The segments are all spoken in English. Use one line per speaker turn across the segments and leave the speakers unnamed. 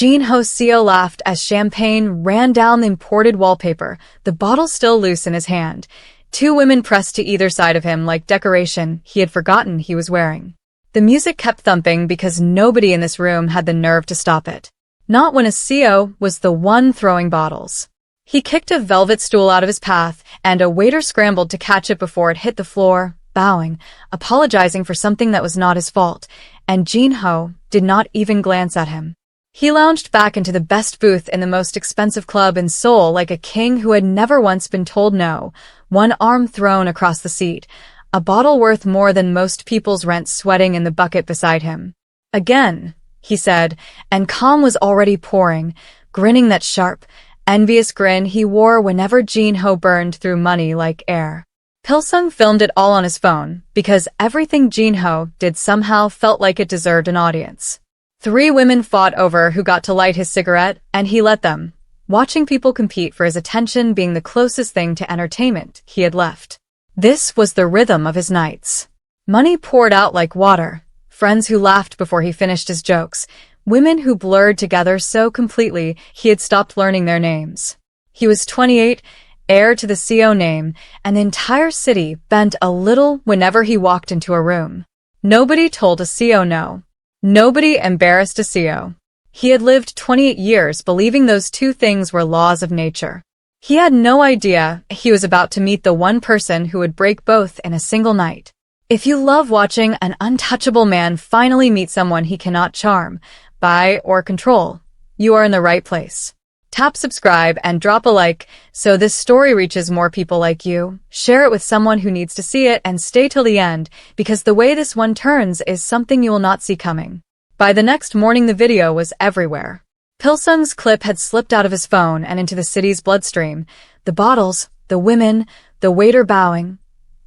Jin-ho Seo laughed as champagne ran down the imported wallpaper, the bottle still loose in his hand. Two women pressed to either side of him like decoration he had forgotten he was wearing. The music kept thumping because nobody in this room had the nerve to stop it. Not when Seo was the one throwing bottles. He kicked a velvet stool out of his path, and a waiter scrambled to catch it before it hit the floor, bowing, apologizing for something that was not his fault, and Jin-ho did not even glance at him. He lounged back into the best booth in the most expensive club in Seoul like a king who had never once been told no, one arm thrown across the seat, a bottle worth more than most people's rent sweating in the bucket beside him. "Again," he said, and calm was already pouring, grinning that sharp, envious grin he wore whenever Jin-ho burned through money like air. Pilsung filmed it all on his phone, because everything Jin-ho did somehow felt like it deserved an audience. 3 women fought over who got to light his cigarette, and he let them, watching people compete for his attention being the closest thing to entertainment he had left. This was the rhythm of his nights. Money poured out like water, friends who laughed before he finished his jokes, women who blurred together so completely he had stopped learning their names. He was 28, heir to the Seo name, and the entire city bent a little whenever he walked into a room. Nobody told a Seo no. Nobody embarrassed a Seo. He had lived 28 years believing those two things were laws of nature. He had no idea he was about to meet the one person who would break both in a single night. If you love watching an untouchable man finally meet someone he cannot charm, buy, or control, you are in the right place. Tap subscribe and drop a like so this story reaches more people like you. Share it with someone who needs to see it and stay till the end because the way this one turns is something you will not see coming. By the next morning the video was everywhere. Pilsung's clip had slipped out of his phone and into the city's bloodstream. The bottles, the women, the waiter bowing,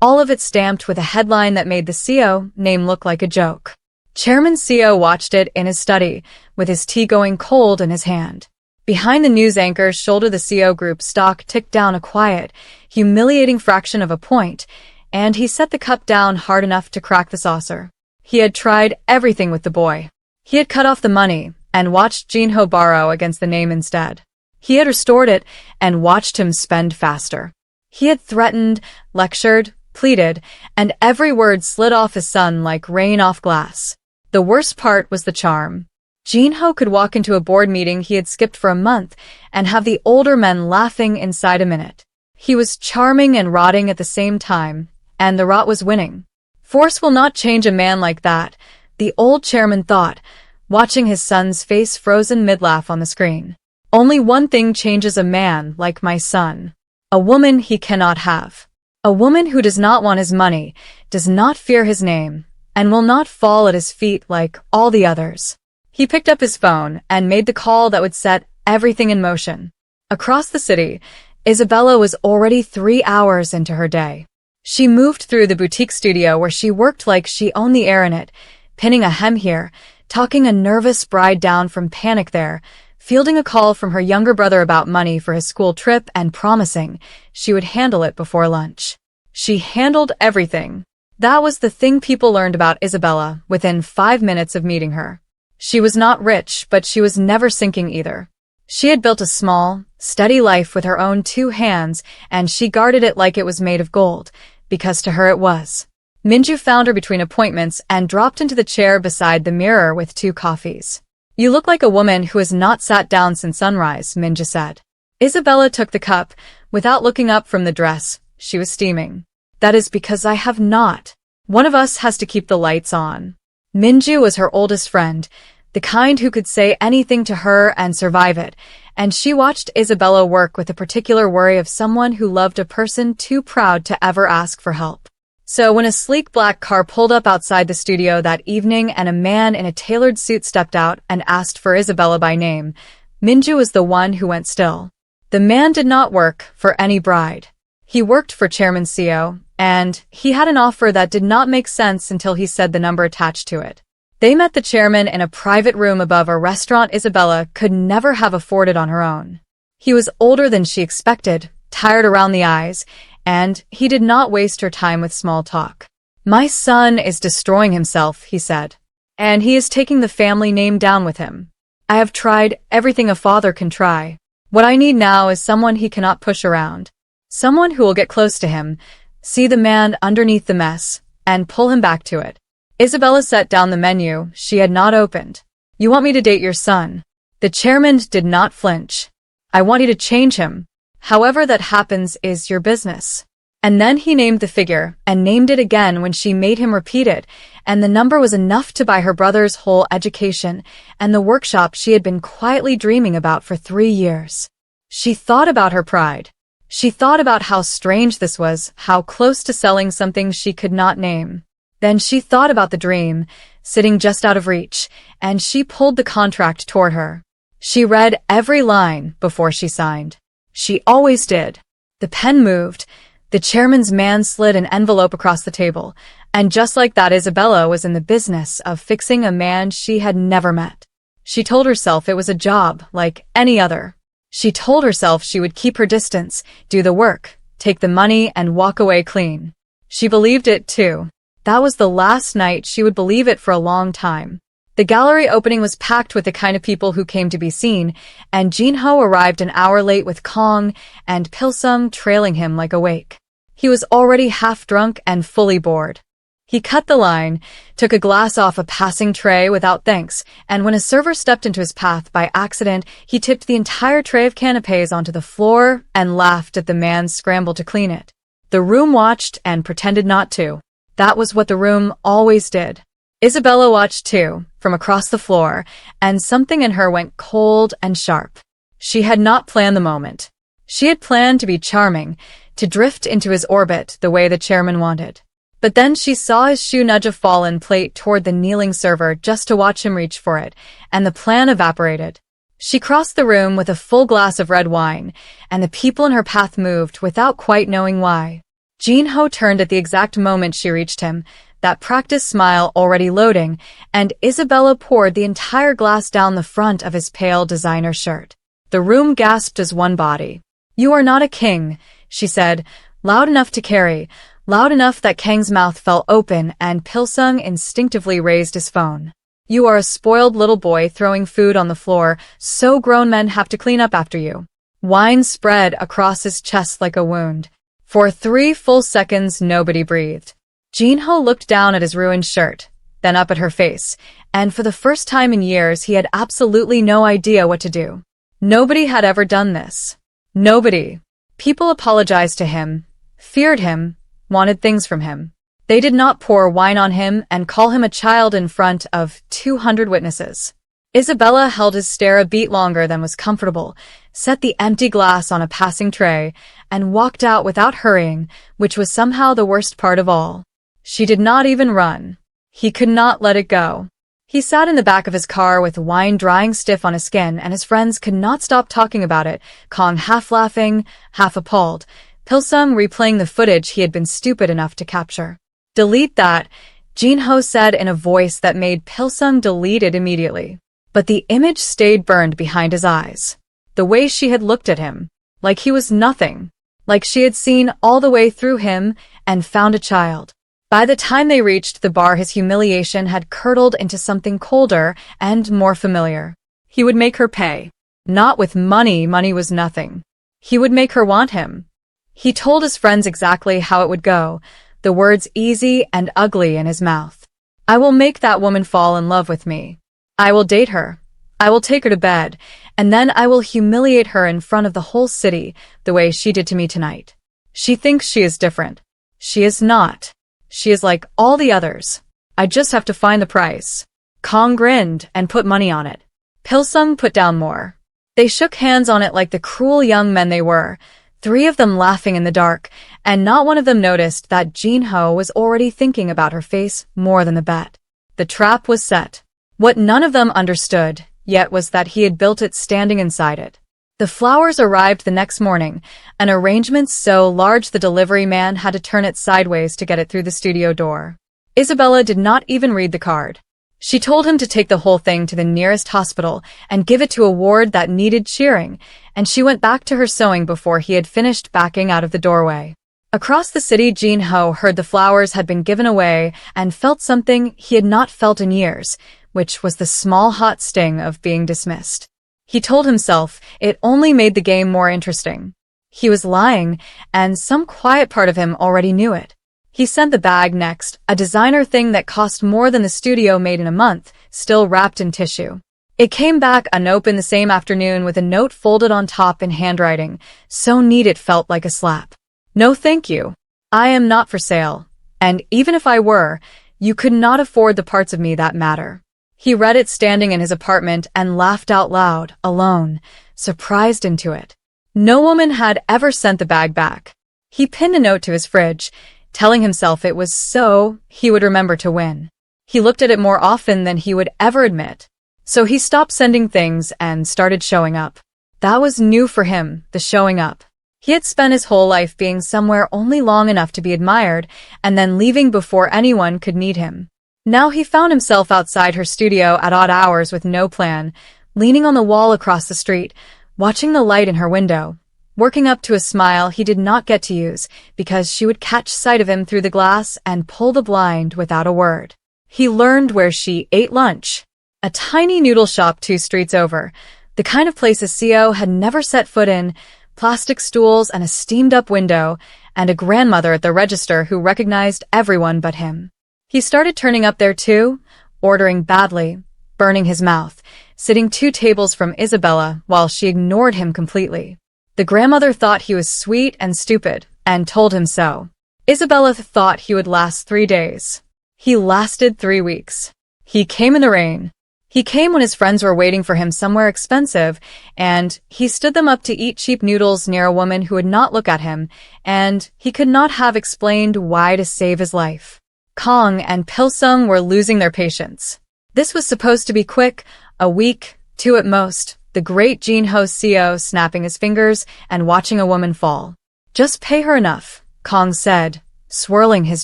all of it stamped with a headline that made the Seo name look like a joke. Chairman Seo watched it in his study, with his tea going cold in his hand. Behind the news anchor's shoulder the Seo Group stock ticked down a quiet, humiliating fraction of a point, and he set the cup down hard enough to crack the saucer. He had tried everything with the boy. He had cut off the money and watched Jin-ho borrow against the name instead. He had restored it and watched him spend faster. He had threatened, lectured, pleaded, and every word slid off his son like rain off glass. The worst part was the charm. Jin-ho could walk into a board meeting he had skipped for a month and have the older men laughing inside a minute. He was charming and rotting at the same time, and the rot was winning. Force will not change a man like that, the old chairman thought, watching his son's face frozen mid-laugh on the screen. Only one thing changes a man like my son. A woman he cannot have. A woman who does not want his money, does not fear his name, and will not fall at his feet like all the others. He picked up his phone and made the call that would set everything in motion. Across the city, Isabella was already 3 hours into her day. She moved through the boutique studio where she worked like she owned the air in it, pinning a hem here, talking a nervous bride down from panic there, fielding a call from her younger brother about money for his school trip and promising she would handle it before lunch. She handled everything. That was the thing people learned about Isabella within 5 minutes of meeting her. She was not rich, but she was never sinking either. She had built a small, steady life with her own 2 hands, and she guarded it like it was made of gold, because to her it was. Minju found her between appointments and dropped into the chair beside the mirror with 2 coffees. "You look like a woman who has not sat down since sunrise," Minju said. Isabella took the cup, without looking up from the dress she was steaming. "That is because I have not. One of us has to keep the lights on." Minju was her oldest friend, the kind who could say anything to her and survive it, and she watched Isabella work with the particular worry of someone who loved a person too proud to ever ask for help. So when a sleek black car pulled up outside the studio that evening and a man in a tailored suit stepped out and asked for Isabella by name, Minju was the one who went still. The man did not work for any bride. He worked for Chairman Seo, and he had an offer that did not make sense until he said the number attached to it. They met the chairman in a private room above a restaurant Isabella could never have afforded on her own. He was older than she expected, tired around the eyes, and he did not waste her time with small talk. "My son is destroying himself," he said, "and he is taking the family name down with him." I have tried everything a father can try. What I need now is someone he cannot push around. Someone who will get close to him, see the man underneath the mess, and pull him back to it. Isabella set down the menu she had not opened. You want me to date your son? The chairman did not flinch. I want you to change him. However that happens is your business. And then he named the figure, and named it again when she made him repeat it, and the number was enough to buy her brother's whole education and the workshop she had been quietly dreaming about for 3 years. She thought about her pride. She thought about how strange this was, how close to selling something she could not name. Then she thought about the dream, sitting just out of reach, and she pulled the contract toward her. She read every line before she signed. She always did. The pen moved. The chairman's man slid an envelope across the table, and just like that, Isabella was in the business of fixing a man she had never met. She told herself it was a job like any other. She told herself she would keep her distance, do the work, take the money, and walk away clean. She believed it too. That was the last night she would believe it for a long time. The gallery opening was packed with the kind of people who came to be seen, and Jinho arrived an hour late with Kong and Pilsung trailing him like a wake. He was already half drunk and fully bored. He cut the line, took a glass off a passing tray without thanks, and when a server stepped into his path by accident, he tipped the entire tray of canapes onto the floor and laughed at the man's scramble to clean it. The room watched and pretended not to. That was what the room always did. Isabella watched too, from across the floor, and something in her went cold and sharp. She had not planned the moment. She had planned to be charming, to drift into his orbit the way the chairman wanted. But then she saw his shoe nudge a fallen plate toward the kneeling server just to watch him reach for it, and the plan evaporated. She crossed the room with a full glass of red wine, and the people in her path moved without quite knowing why. Jinho turned at the exact moment she reached him, that practiced smile already loading, and Isabella poured the entire glass down the front of his pale designer shirt. The room gasped as one body. You are not a king, she said, loud enough to carry, loud enough that Kang's mouth fell open and Pilsung instinctively raised his phone. You are a spoiled little boy throwing food on the floor, so grown men have to clean up after you. Wine spread across his chest like a wound. For 3 full seconds nobody breathed. Jinho looked down at his ruined shirt, then up at her face, and for the first time in years he had absolutely no idea what to do. Nobody had ever done this. Nobody. People apologized to him, feared him, wanted things from him. They did not pour wine on him and call him a child in front of 200 witnesses. Isabella held his stare a beat longer than was comfortable, set the empty glass on a passing tray, and walked out without hurrying, which was somehow the worst part of all. She did not even run. He could not let it go. He sat in the back of his car with wine drying stiff on his skin, and his friends could not stop talking about it, Kong half laughing, half appalled, Pilsung replaying the footage he had been stupid enough to capture. Delete that, Jinho said in a voice that made Pilsung delete it immediately. But the image stayed burned behind his eyes. The way she had looked at him, like he was nothing, like she had seen all the way through him and found a child. By the time they reached the bar, his humiliation had curdled into something colder and more familiar. He would make her pay. Not with money, money was nothing. He would make her want him. He told his friends exactly how it would go, the words easy and ugly in his mouth. I will make that woman fall in love with me. I will date her. I will take her to bed, and then I will humiliate her in front of the whole city the way she did to me tonight. She thinks she is different. She is not. She is like all the others. I just have to find the price. Kong grinned and put money on it. Pilsung put down more. They shook hands on it like the cruel young men they were, 3 of them laughing in the dark, and not one of them noticed that Jinho was already thinking about her face more than the bet. The trap was set. What none of them understood yet was that he had built it standing inside it. The flowers arrived the next morning, an arrangement so large the delivery man had to turn it sideways to get it through the studio door. Isabella did not even read the card. She told him to take the whole thing to the nearest hospital and give it to a ward that needed cheering, and she went back to her sewing before he had finished backing out of the doorway. Across the city, Jinho heard the flowers had been given away and felt something he had not felt in years, which was the small hot sting of being dismissed. He told himself it only made the game more interesting. He was lying, and some quiet part of him already knew it. He sent the bag next, a designer thing that cost more than the studio made in a month, still wrapped in tissue. It came back unopened the same afternoon with a note folded on top in handwriting, so neat it felt like a slap. No thank you. I am not for sale. And even if I were, you could not afford the parts of me that matter. He read it standing in his apartment and laughed out loud, alone, surprised into it. No woman had ever sent the bag back. He pinned a note to his fridge, telling himself it was so he would remember to win. He looked at it more often than he would ever admit. So he stopped sending things and started showing up. That was new for him, the showing up. He had spent his whole life being somewhere only long enough to be admired and then leaving before anyone could need him. Now he found himself outside her studio at odd hours with no plan, leaning on the wall across the street, watching the light in her window, working up to a smile he did not get to use because she would catch sight of him through the glass and pull the blind without a word. He learned where she ate lunch. A tiny noodle shop 2 streets over, the kind of place a CO had never set foot in, plastic stools and a steamed-up window, and a grandmother at the register who recognized everyone but him. He started turning up there too, ordering badly, burning his mouth, sitting 2 tables from Isabella while she ignored him completely. The grandmother thought he was sweet and stupid, and told him so. Isabella thought he would last 3 days. He lasted 3 weeks. He came in the rain. He came when his friends were waiting for him somewhere expensive, and he stood them up to eat cheap noodles near a woman who would not look at him, and he could not have explained why to save his life. Kong and Pilsung were losing their patience. This was supposed to be quick, a week, 2 at most, the great Jin-ho CO snapping his fingers and watching a woman fall. Just pay her enough, Kong said, swirling his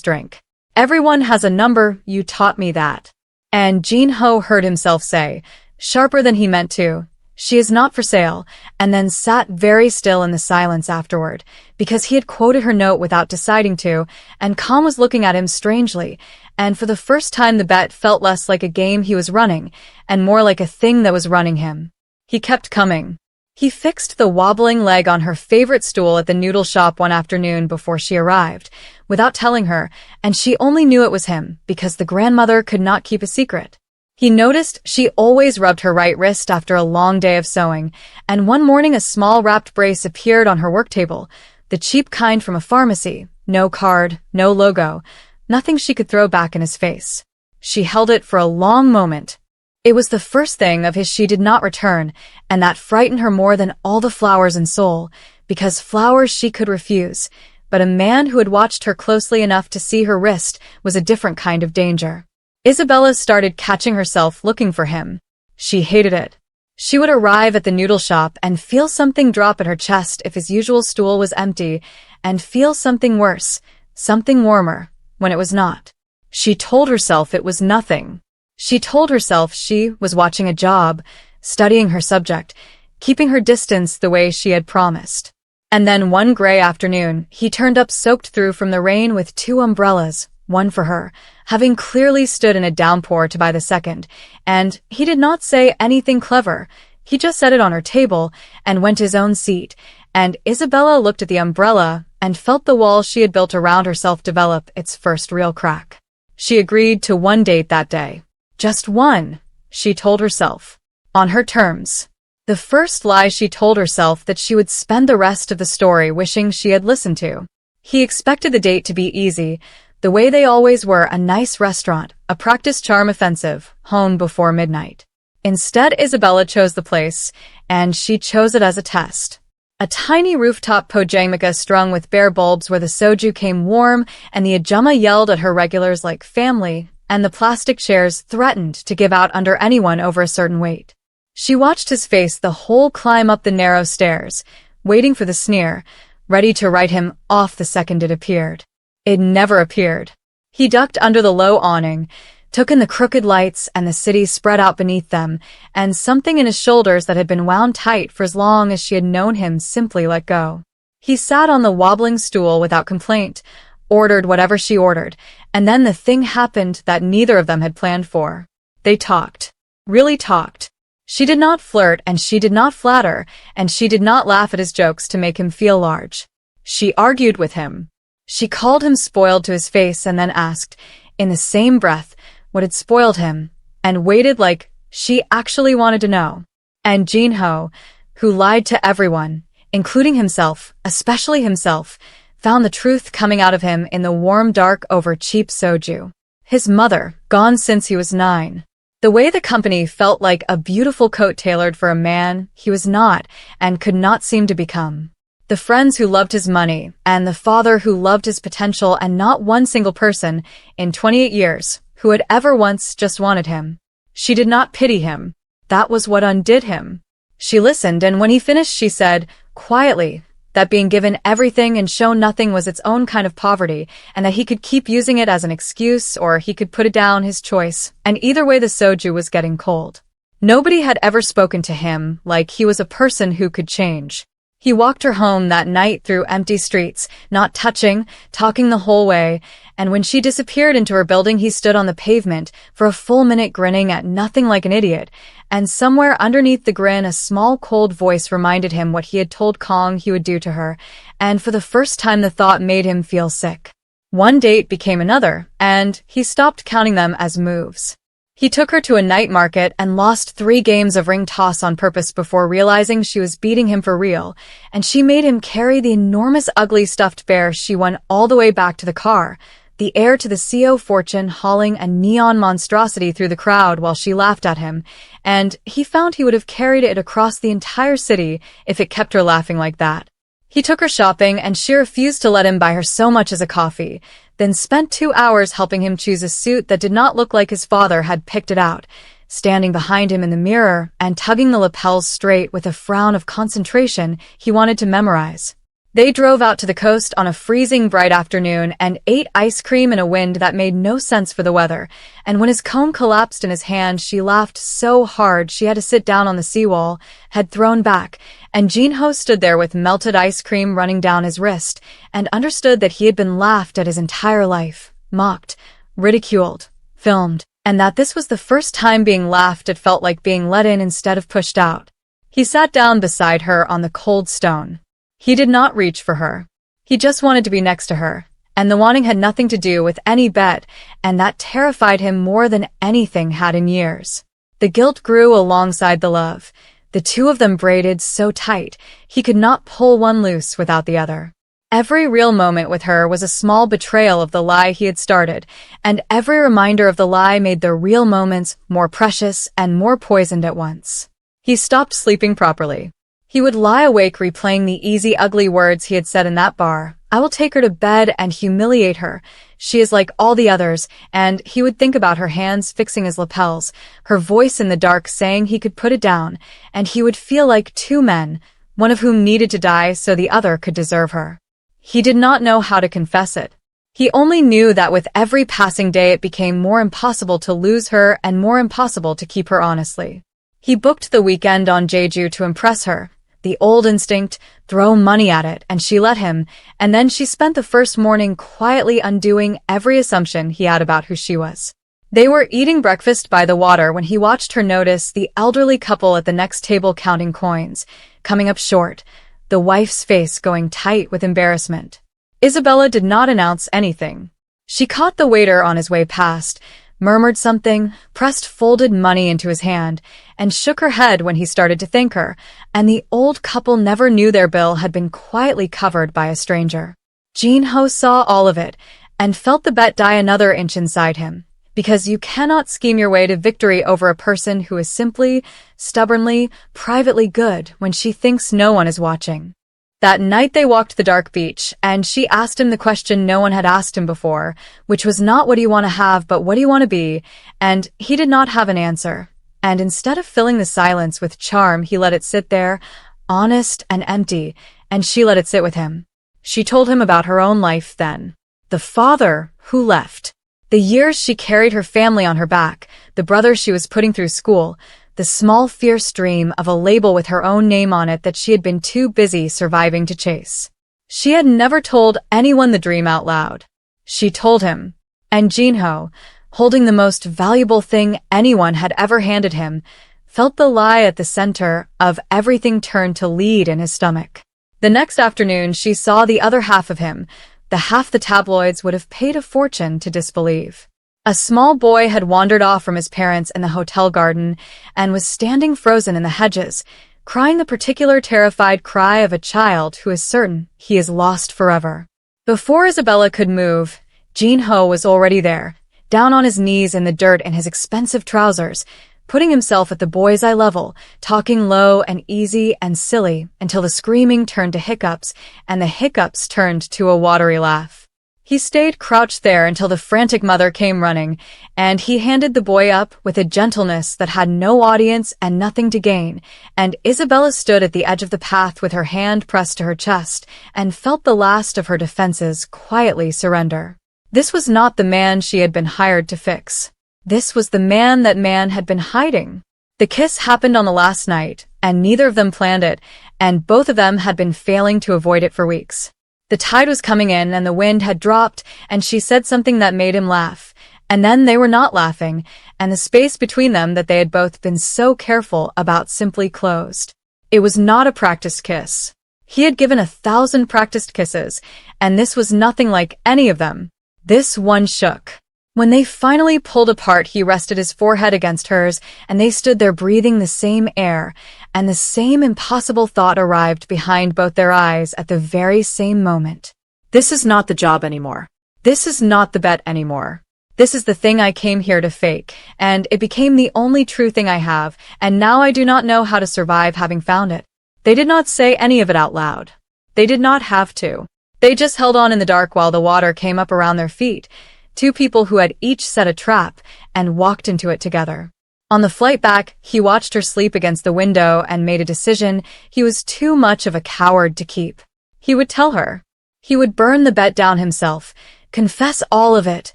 drink. Everyone has a number, you taught me that. And Jin-ho heard himself say, sharper than he meant to, she is not for sale, and then sat very still in the silence afterward, because he had quoted her note without deciding to, and Kong was looking at him strangely, and for the first time the bet felt less like a game he was running, and more like a thing that was running him. He kept coming. He fixed the wobbling leg on her favorite stool at the noodle shop one afternoon before she arrived, without telling her, and she only knew it was him because the grandmother could not keep a secret. He noticed she always rubbed her right wrist after a long day of sewing, and one morning a small wrapped brace appeared on her work table, the cheap kind from a pharmacy, no card, no logo, nothing she could throw back in his face. She held it for a long moment. It was the first thing of his she did not return, and that frightened her more than all the flowers in Seoul, because flowers she could refuse, but a man who had watched her closely enough to see her wrist was a different kind of danger. Isabella started catching herself looking for him. She hated it. She would arrive at the noodle shop and feel something drop in her chest if his usual stool was empty, and feel something worse, something warmer, when it was not. She told herself it was nothing. She told herself she was watching a job, studying her subject, keeping her distance the way she had promised. And then one gray afternoon, he turned up soaked through from the rain with 2 umbrellas, one for her, having clearly stood in a downpour to buy the second, and he did not say anything clever. He just set it on her table and went to his own seat, and Isabella looked at the umbrella and felt the wall she had built around herself develop its first real crack. She agreed to 1 date that day. Just 1, she told herself. On her terms. The first lie she told herself that she would spend the rest of the story wishing she had listened to. He expected the date to be easy, the way they always were, a nice restaurant, a practice charm offensive, home before midnight. Instead, Isabella chose the place, and she chose it as a test. A tiny rooftop pojamika strung with bare bulbs where the soju came warm and the ajumma yelled at her regulars like family, and the plastic chairs threatened to give out under anyone over a certain weight. She watched his face the whole climb up the narrow stairs, waiting for the sneer, ready to write him off the second it appeared. It never appeared. He ducked under the low awning, took in the crooked lights and the city spread out beneath them, and something in his shoulders that had been wound tight for as long as she had known him simply let go. He sat on the wobbling stool without complaint, ordered whatever she ordered, and then the thing happened that neither of them had planned for. They talked. Really talked. She did not flirt, and she did not flatter, and she did not laugh at his jokes to make him feel large. She argued with him. She called him spoiled to his face and then asked, in the same breath, what had spoiled him, and waited like she actually wanted to know. And Jin-ho, who lied to everyone, including himself, especially himself, found the truth coming out of him in the warm dark over cheap soju. His mother, gone since he was 9. The way the company felt like a beautiful coat tailored for a man he was not and could not seem to become. The friends who loved his money, and the father who loved his potential, and not one single person, in 28 years, who had ever once just wanted him. She did not pity him. That was what undid him. She listened, and when he finished she said, quietly, that being given everything and shown nothing was its own kind of poverty, and that he could keep using it as an excuse or he could put it down, his choice, and either way the soju was getting cold. Nobody had ever spoken to him like he was a person who could change. He walked her home that night through empty streets, not touching, talking the whole way, and when she disappeared into her building he stood on the pavement for a full minute grinning at nothing like an idiot, and somewhere underneath the grin a small cold voice reminded him what he had told Kong he would do to her, and for the first time the thought made him feel sick. One date became another, and he stopped counting them as moves. He took her to a night market and lost 3 games of ring toss on purpose before realizing she was beating him for real, and she made him carry the enormous ugly stuffed bear she won all the way back to the car, the heir to the CO fortune hauling a neon monstrosity through the crowd while she laughed at him, and he found he would have carried it across the entire city if it kept her laughing like that. He took her shopping and she refused to let him buy her so much as a coffee, then spent 2 hours helping him choose a suit that did not look like his father had picked it out, standing behind him in the mirror and tugging the lapels straight with a frown of concentration he wanted to memorize. They drove out to the coast on a freezing bright afternoon and ate ice cream in a wind that made no sense for the weather, and when his comb collapsed in his hand she laughed so hard she had to sit down on the seawall, head thrown back, and Jin-ho stood there with melted ice cream running down his wrist, and understood that he had been laughed at his entire life, mocked, ridiculed, filmed, and that this was the first time being laughed at felt like being let in instead of pushed out. He sat down beside her on the cold stone. He did not reach for her. He just wanted to be next to her, and the wanting had nothing to do with any bet, and that terrified him more than anything had in years. The guilt grew alongside the love. The two of them braided so tight, he could not pull one loose without the other. Every real moment with her was a small betrayal of the lie he had started, and every reminder of the lie made the real moments more precious and more poisoned at once. He stopped sleeping properly. He would lie awake replaying the easy, ugly words he had said in that bar. I will take her to bed and humiliate her. She is like all the others, and he would think about her hands fixing his lapels, her voice in the dark saying he could put it down, and he would feel like 2 men, one of whom needed to die so the other could deserve her. He did not know how to confess it. He only knew that with every passing day it became more impossible to lose her and more impossible to keep her honestly. He booked the weekend on Jeju to impress her. The old instinct, throw money at it, and she let him, and then she spent the first morning quietly undoing every assumption he had about who she was. They were eating breakfast by the water when he watched her notice the elderly couple at the next table counting coins, coming up short, the wife's face going tight with embarrassment. Isabella did not announce anything. She caught the waiter on his way past, murmured something, pressed folded money into his hand, and shook her head when he started to thank her, and the old couple never knew their bill had been quietly covered by a stranger. Jin-ho saw all of it, and felt the bet die another inch inside him, because you cannot scheme your way to victory over a person who is simply, stubbornly, privately good when she thinks no one is watching. That night they walked the dark beach, and she asked him the question no one had asked him before, which was not what do you want to have but what do you want to be, and he did not have an answer. And instead of filling the silence with charm, he let it sit there, honest and empty, and she let it sit with him. She told him about her own life then. The father who left. The years she carried her family on her back, the brother she was putting through school, the small fierce dream of a label with her own name on it that she had been too busy surviving to chase. She had never told anyone the dream out loud. She told him. And Jin-ho, holding the most valuable thing anyone had ever handed him, felt the lie at the center of everything turn to lead in his stomach. The next afternoon, she saw the other half of him, the half the tabloids would have paid a fortune to disbelieve. A small boy had wandered off from his parents in the hotel garden and was standing frozen in the hedges, crying the particular terrified cry of a child who is certain he is lost forever. Before Isabella could move, Jin-ho was already there, down on his knees in the dirt in his expensive trousers, putting himself at the boy's eye level, talking low and easy and silly until the screaming turned to hiccups and the hiccups turned to a watery laugh. He stayed crouched there until the frantic mother came running, and he handed the boy up with a gentleness that had no audience and nothing to gain, and Isabella stood at the edge of the path with her hand pressed to her chest and felt the last of her defenses quietly surrender. This was not the man she had been hired to fix. This was the man that man had been hiding. The kiss happened on the last night, and neither of them planned it, and both of them had been failing to avoid it for weeks. The tide was coming in and the wind had dropped, and she said something that made him laugh. And then they were not laughing, and the space between them that they had both been so careful about simply closed. It was not a practiced kiss. He had given 1,000 practiced kisses, and this was nothing like any of them. This one shook. When they finally pulled apart, he rested his forehead against hers, and they stood there breathing the same air, and the same impossible thought arrived behind both their eyes at the very same moment. This is not the job anymore. This is not the bet anymore. This is the thing I came here to fake, and it became the only true thing I have, and now I do not know how to survive having found it. They did not say any of it out loud. They did not have to. They just held on in the dark while the water came up around their feet. Two people who had each set a trap and walked into it together. On the flight back, he watched her sleep against the window and made a decision he was too much of a coward to keep. He would tell her. He would burn the bet down himself, confess all of it,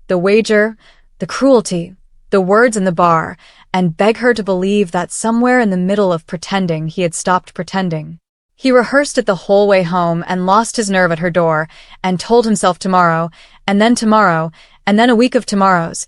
the wager, the cruelty, the words in the bar, and beg her to believe that somewhere in the middle of pretending he had stopped pretending. He rehearsed it the whole way home and lost his nerve at her door and told himself tomorrow, and then a week of tomorrows.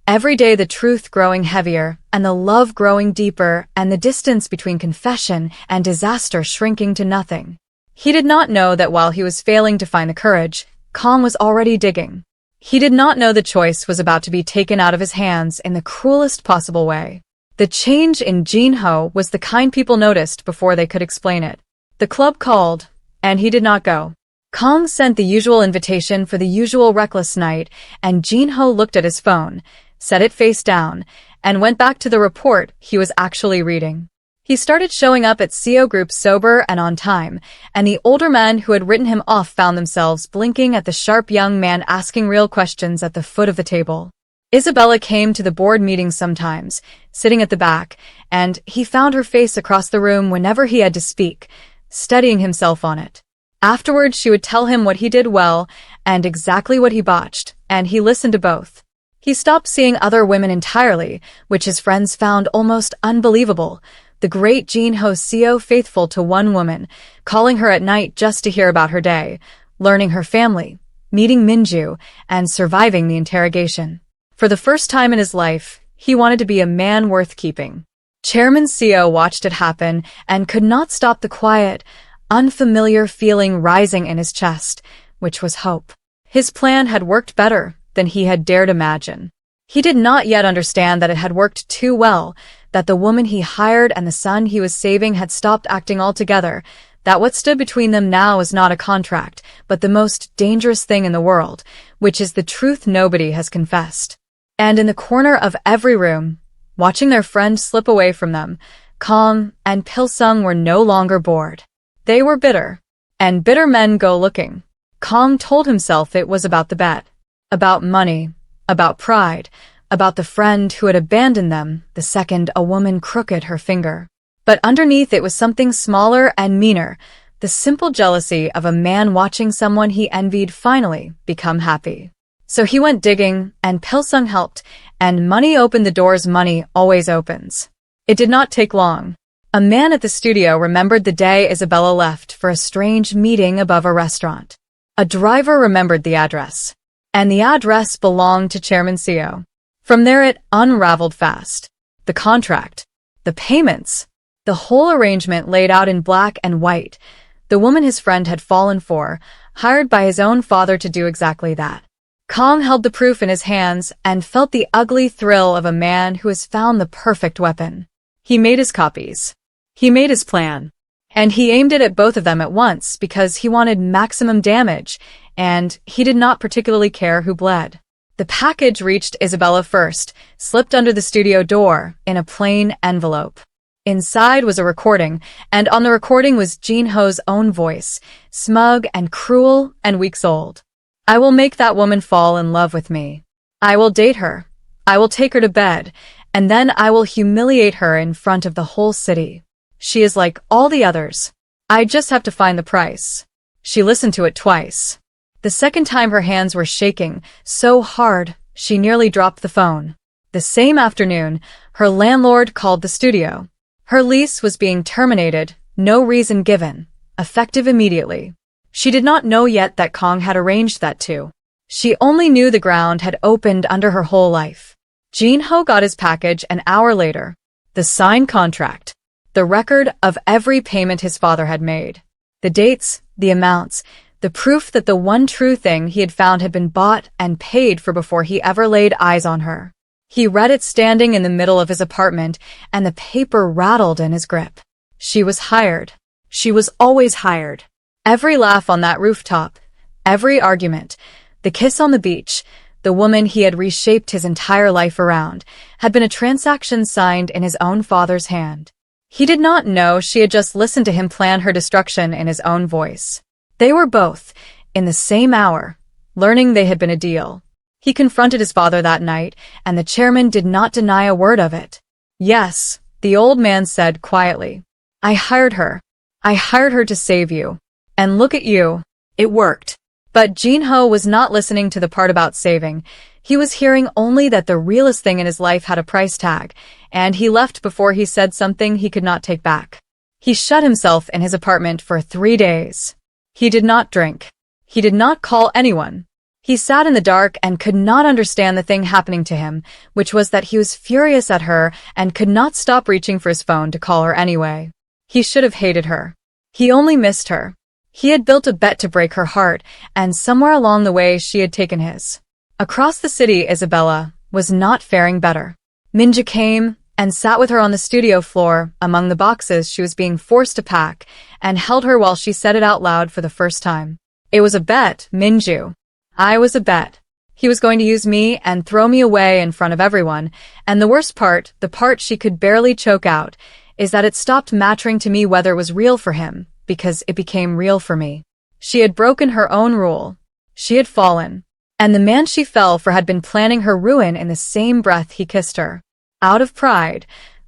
Every day the truth growing heavier and the love growing deeper and the distance between confession and disaster shrinking to nothing. He did not know that while he was failing to find the courage, Kong was already digging. He did not know the choice was about to be taken out of his hands in the cruelest possible way. The change in Jin-ho was the kind people noticed before they could explain it. The club called, and he did not go. Kong sent the usual invitation for the usual reckless night, and Jin-ho looked at his phone, set it face down, and went back to the report he was actually reading. He started showing up at CO Group sober and on time, and the older men who had written him off found themselves blinking at the sharp young man asking real questions at the foot of the table. Isabella came to the board meetings sometimes, sitting at the back, and he found her face across the room whenever he had to speak, steadying himself on it. Afterwards, she would tell him what he did well and exactly what he botched, and he listened to both. He stopped seeing other women entirely, which his friends found almost unbelievable. The great Jin-ho CO faithful to one woman, calling her at night just to hear about her day, learning her family, meeting Minju, and surviving the interrogation. For the first time in his life, he wanted to be a man worth keeping. Chairman CO watched it happen and could not stop the quiet, unfamiliar feeling rising in his chest, which was hope. His plan had worked better than he had dared imagine. He did not yet understand that it had worked too well, that the woman he hired and the son he was saving had stopped acting altogether, that what stood between them now was not a contract, but the most dangerous thing in the world, which is the truth nobody has confessed. And in the corner of every room, watching their friend slip away from them, Kong and Pil-sung were no longer bored. They were bitter. And bitter men go looking. Kong told himself it was about the bet. About money. About pride. About the friend who had abandoned them the second a woman crooked her finger. But underneath it was something smaller and meaner, the simple jealousy of a man watching someone he envied finally become happy. So he went digging, and Pil-sung helped, and money opened the doors money always opens. It did not take long. A man at the studio remembered the day Isabella left for a strange meeting above a restaurant. A driver remembered the address. And the address belonged to Chairman CO. From there it unraveled fast. The contract. The payments. The whole arrangement laid out in black and white. The woman his friend had fallen for, hired by his own father to do exactly that. Kong held the proof in his hands and felt the ugly thrill of a man who has found the perfect weapon. He made his copies. He made his plan. And he aimed it at both of them at once because he wanted maximum damage, and he did not particularly care who bled. The package reached Isabella first, slipped under the studio door in a plain envelope. Inside was a recording, and on the recording was Jin Ho's own voice, smug and cruel and weeks old. I will make that woman fall in love with me. I will date her. I will take her to bed, and then I will humiliate her in front of the whole city. She is like all the others. I just have to find the price. She listened to it twice. The second time her hands were shaking so hard, she nearly dropped the phone. The same afternoon, her landlord called the studio. Her lease was being terminated, no reason given, effective immediately. She did not know yet that Kong had arranged that too. She only knew the ground had opened under her whole life. Jin Ho got his package an hour later. The signed contract. The record of every payment his father had made. The dates, the amounts, the proof that the one true thing he had found had been bought and paid for before he ever laid eyes on her. He read it standing in the middle of his apartment, and the paper rattled in his grip. She was hired. She was always hired. Every laugh on that rooftop, every argument, the kiss on the beach, the woman he had reshaped his entire life around, had been a transaction signed in his own father's hand. He did not know she had just listened to him plan her destruction in his own voice. They were both, in the same hour, learning they had been a deal. He confronted his father that night, and the chairman did not deny a word of it. Yes, the old man said quietly. I hired her. I hired her to save you. And look at you. It worked. But Jin Ho was not listening to the part about saving. He was hearing only that the realest thing in his life had a price tag, and he left before he said something he could not take back. He shut himself in his apartment for 3 days. He did not drink. He did not call anyone. He sat in the dark and could not understand the thing happening to him, which was that he was furious at her and could not stop reaching for his phone to call her anyway. He should have hated her. He only missed her. He had built a bet to break her heart, and somewhere along the way she had taken his. Across the city, Isabella was not faring better. Minja came and sat with her on the studio floor among the boxes she was being forced to pack, and held her while she said it out loud for the first time. It was a bet, Minju. I was a bet. He was going to use me and throw me away in front of everyone, and the worst part, the part she could barely choke out, is that it stopped mattering to me whether it was real for him, because it became real for me. She had broken her own rule. She had fallen. And the man she fell for had been planning her ruin in the same breath he kissed her. Out of pride,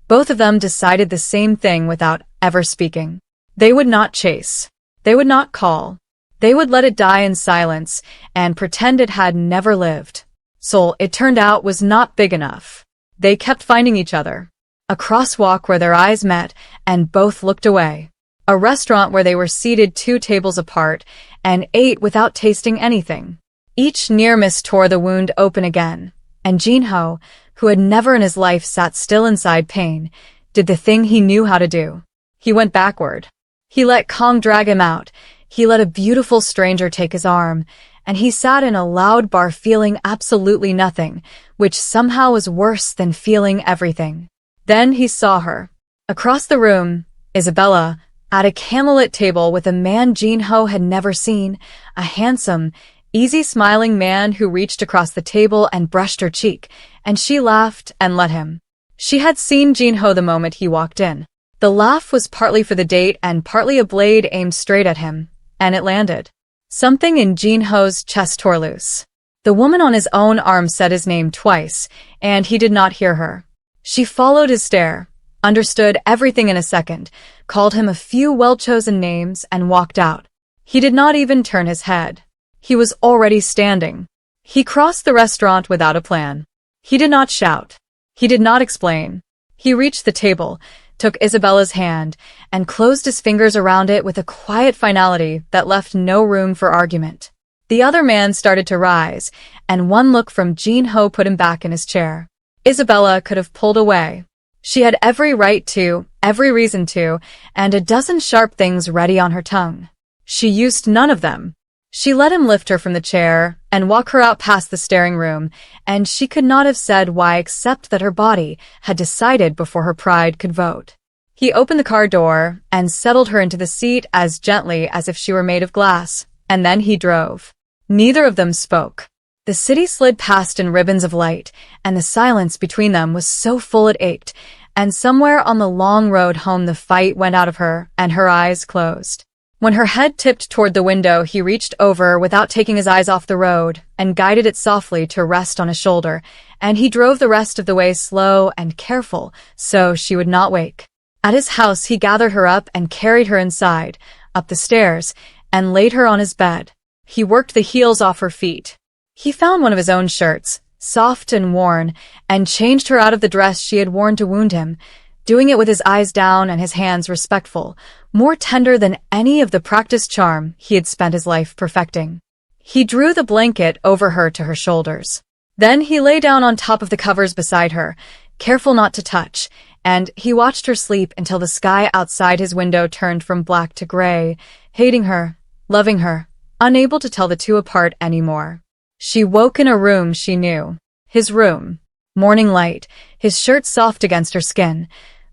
both of them decided the same thing without ever speaking. They would not chase. They would not call. They would let it die in silence and pretend it had never lived. Seoul, it turned out, was not big enough. They kept finding each other. A crosswalk where their eyes met and both looked away. A restaurant where they were seated 2 tables apart and ate without tasting anything. Each near miss tore the wound open again, and Jin Ho, who had never in his life sat still inside pain, did the thing he knew how to do. He went backward. He let Kong drag him out. He let a beautiful stranger take his arm, and he sat in a loud bar feeling absolutely nothing, which somehow was worse than feeling everything. Then he saw her. Across the room, Isabella, at a candlelit table with a man Jin Ho had never seen, a handsome, easy-smiling man who reached across the table and brushed her cheek, and she laughed and let him. She had seen Jin Ho the moment he walked in. The laugh was partly for the date and partly a blade aimed straight at him, and it landed. Something in Jin Ho's chest tore loose. The woman on his own arm said his name twice, and he did not hear her. She followed his stare, understood everything in a second, called him a few well-chosen names, and walked out. He did not even turn his head. He was already standing. He crossed the restaurant without a plan. He did not shout. He did not explain. He reached the table, took Isabella's hand, and closed his fingers around it with a quiet finality that left no room for argument. The other man started to rise, and one look from Jin Ho put him back in his chair. Isabella could have pulled away. She had every right to, every reason to, and a dozen sharp things ready on her tongue. She used none of them. She let him lift her from the chair and walk her out past the staring room, and she could not have said why except that her body had decided before her pride could vote. He opened the car door and settled her into the seat as gently as if she were made of glass, and then he drove. Neither of them spoke. The city slid past in ribbons of light, and the silence between them was so full it ached, and somewhere on the long road home the fight went out of her, and her eyes closed. When her head tipped toward the window, he reached over without taking his eyes off the road and guided it softly to rest on his shoulder, and he drove the rest of the way slow and careful so she would not wake. At his house, he gathered her up and carried her inside, up the stairs, and laid her on his bed. He worked the heels off her feet. He found one of his own shirts, soft and worn, and changed her out of the dress she had worn to wound him, doing it with his eyes down and his hands respectful, more tender than any of the practiced charm he had spent his life perfecting. He drew the blanket over her to her shoulders. Then he lay down on top of the covers beside her, careful not to touch, and he watched her sleep until the sky outside his window turned from black to gray, hating her, loving her, unable to tell the two apart anymore. She woke in a room she knew. His room. Morning light, his shirt soft against her skin.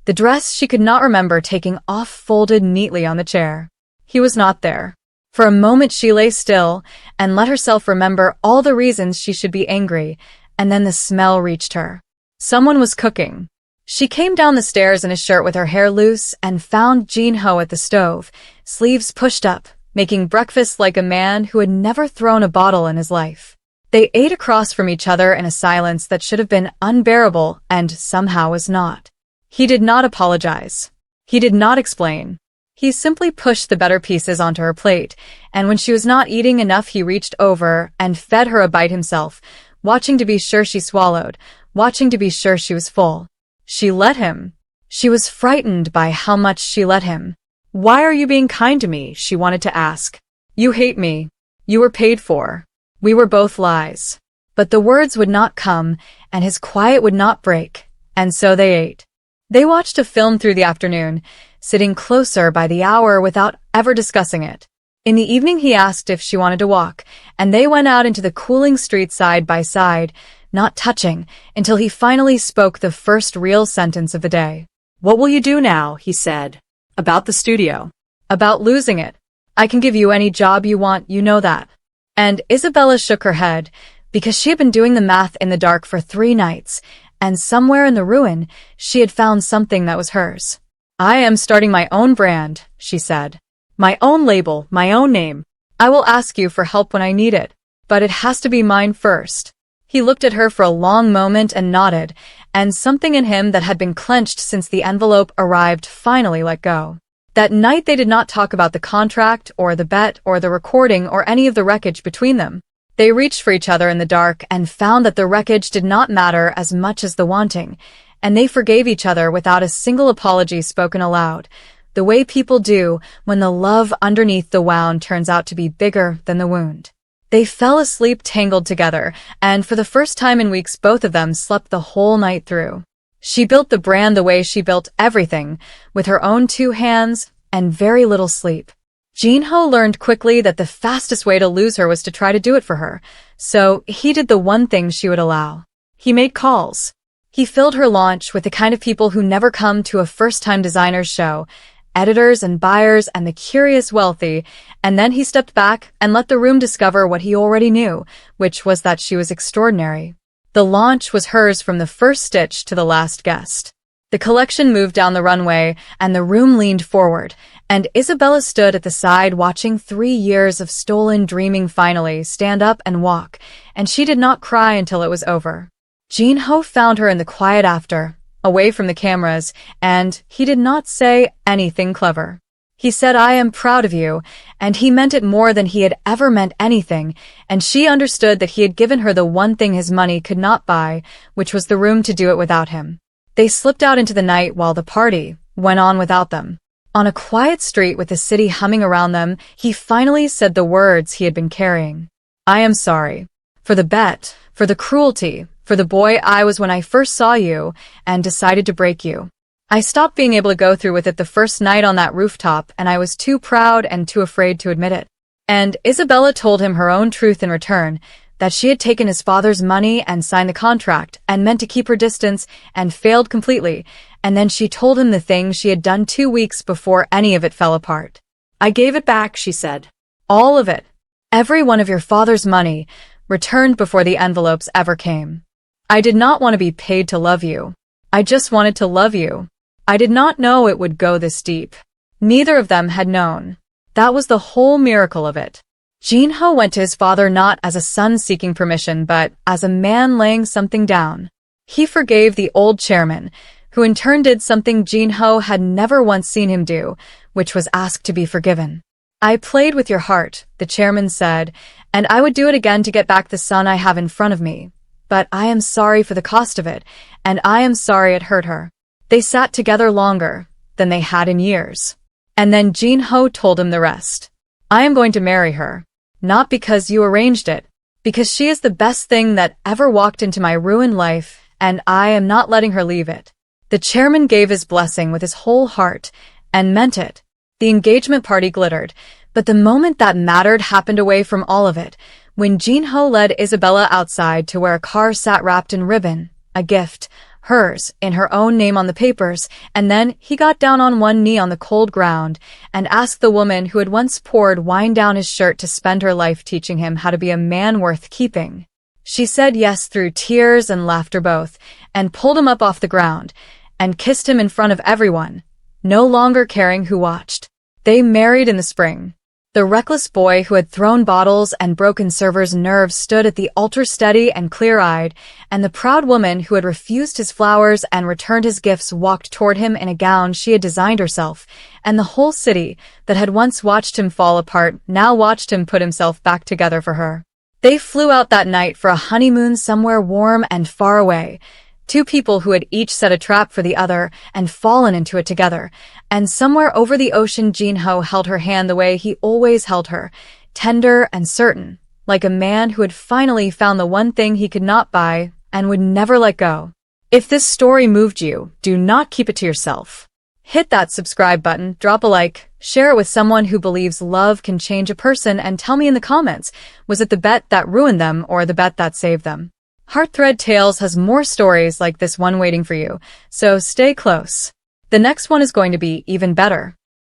The dress she could not remember taking off folded neatly on the chair. He was not there. For a moment she lay still and let herself remember all the reasons she should be angry, and then the smell reached her. Someone was cooking. She came down the stairs in a shirt with her hair loose and found Jin-ho at the stove, sleeves pushed up, making breakfast like a man who had never thrown a bottle in his life. They ate across from each other in a silence that should have been unbearable and somehow was not. He did not apologize. He did not explain. He simply pushed the better pieces onto her plate, and when she was not eating enough he reached over and fed her a bite himself, watching to be sure she swallowed, watching to be sure she was full. She let him. She was frightened by how much she let him. "Why are you being kind to me?" she wanted to ask. "You hate me. You were paid for. We were both lies." But the words would not come, and his quiet would not break, and so they ate. They watched a film through the afternoon, sitting closer by the hour without ever discussing it. In the evening he asked if she wanted to walk, and they went out into the cooling street side by side, not touching, until he finally spoke the first real sentence of the day. "What will you do now?" he said. "About the studio." "About losing it. I can give you any job you want, you know that." And Isabella shook her head, because she had been doing the math in the dark for 3 nights, and somewhere in the ruin, she had found something that was hers. "I am starting my own brand," she said. "My own label, my own name. I will ask you for help when I need it, but it has to be mine first." He looked at her for a long moment and nodded, and something in him that had been clenched since the envelope arrived finally let go. That night they did not talk about the contract or the bet or the recording or any of the wreckage between them. They reached for each other in the dark and found that the wreckage did not matter as much as the wanting, and they forgave each other without a single apology spoken aloud, the way people do when the love underneath the wound turns out to be bigger than the wound. They fell asleep tangled together, and for the first time in weeks both of them slept the whole night through. She built the brand the way she built everything, with her own 2 hands and very little sleep. Jin-ho learned quickly that the fastest way to lose her was to try to do it for her, so he did the one thing she would allow. He made calls. He filled her launch with the kind of people who never come to a first-time designer's show, editors and buyers and the curious wealthy, and then he stepped back and let the room discover what he already knew, which was that she was extraordinary. The launch was hers from the first stitch to the last guest. The collection moved down the runway, and the room leaned forward, and Isabella stood at the side watching 3 years of stolen dreaming finally stand up and walk, and she did not cry until it was over. Jin-ho found her in the quiet after, away from the cameras, and he did not say anything clever. He said, "I am proud of you," and he meant it more than he had ever meant anything, and she understood that he had given her the one thing his money could not buy, which was the room to do it without him. They slipped out into the night while the party went on without them. On a quiet street with the city humming around them, he finally said the words he had been carrying. "I am sorry. For the bet, for the cruelty, For the boy I was when I first saw you and decided to break you. I stopped being able to go through with it the first night on that rooftop, and I was too proud and too afraid to admit it. And Isabella told him her own truth in return, that she had taken his father's money and signed the contract and meant to keep her distance and failed completely, and then she told him the thing she had done 2 weeks before any of it fell apart. I gave it back, she said. All of it. Every one of your father's money, returned before the envelopes ever came. I did not want to be paid to love you. I just wanted to love you. I did not know it would go this deep. Neither of them had known. That was the whole miracle of it. Jin-ho went to his father not as a son seeking permission, but as a man laying something down. He forgave the old chairman, who in turn did something Jin-ho had never once seen him do, which was ask to be forgiven. I played with your heart, the chairman said, and I would do it again to get back the son I have in front of me. But I am sorry for the cost of it, and I am sorry it hurt her. They sat together longer than they had in years. And then Jin-ho told him the rest. I am going to marry her. Not because you arranged it, because she is the best thing that ever walked into my ruined life, and I am not letting her leave it. The chairman gave his blessing with his whole heart, and meant it. The engagement party glittered, but the moment that mattered happened away from all of it, when Jin-ho led Isabella outside to where a car sat wrapped in ribbon, a gift, hers, in her own name on the papers, and then he got down on one knee on the cold ground and asked the woman who had once poured wine down his shirt to spend her life teaching him how to be a man worth keeping. She said yes through tears and laughter both, and pulled him up off the ground, and kissed him in front of everyone, no longer caring who watched. They married in the spring. The reckless boy who had thrown bottles and broken servers' nerves stood at the altar steady and clear-eyed, and the proud woman who had refused his flowers and returned his gifts walked toward him in a gown she had designed herself, and the whole city, that had once watched him fall apart, now watched him put himself back together for her. They flew out that night for a honeymoon somewhere warm and far away, two people who had each set a trap for the other and fallen into it together, and somewhere over the ocean Jin-ho held her hand the way he always held her, tender and certain, like a man who had finally found the one thing he could not buy and would never let go. If this story moved you, do not keep it to yourself. Hit that subscribe button, drop a like, share it with someone who believes love can change a person, and tell me in the comments, was it the bet that ruined them or the bet that saved them? Heartthread Tales has more stories like this one waiting for you, so stay close. The next one is going to be even better.